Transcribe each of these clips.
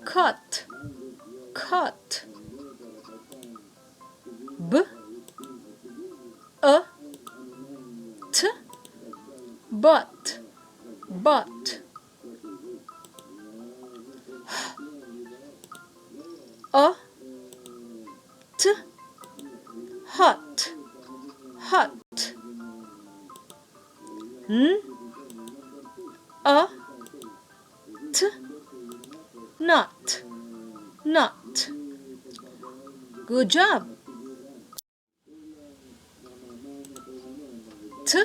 cut, cut. B, a, t, but, but. A, t, hot, hot. N, a, t, not, not. Good job. T,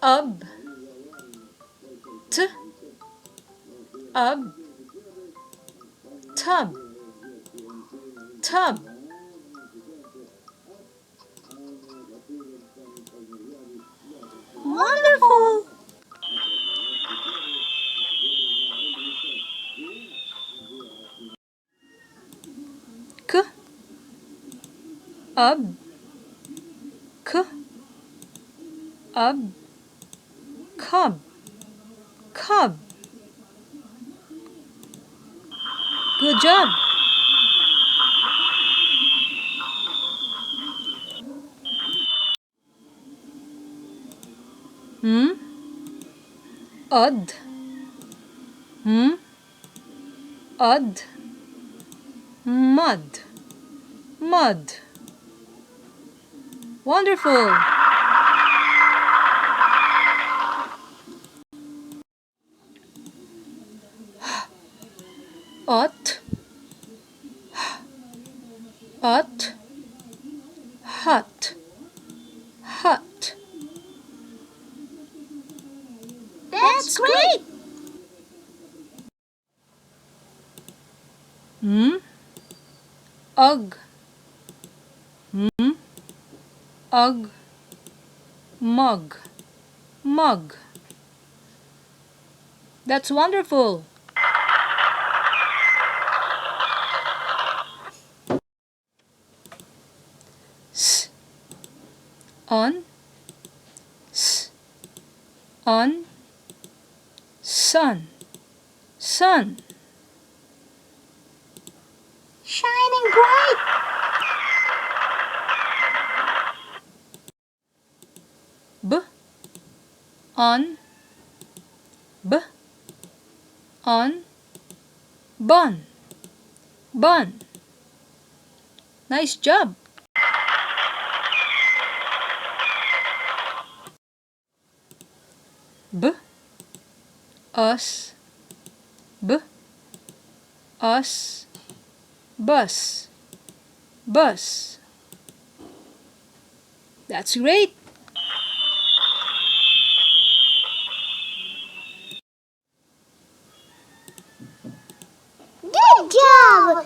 ub, t, ub, tub, tub. Wonderful! K, ub, k, ub, cub, cub. Good job. Odd, odd, mud, mud. Wonderful. Ought, ought, hot, hot. That's great! Ugh, ugh, mug, mug. That's wonderful. S, on, s, on, sun, sun. Shining bright! B, on, b, on, bun, bun. Nice job. B, us, b, us, bus, bus. That's great. Good job!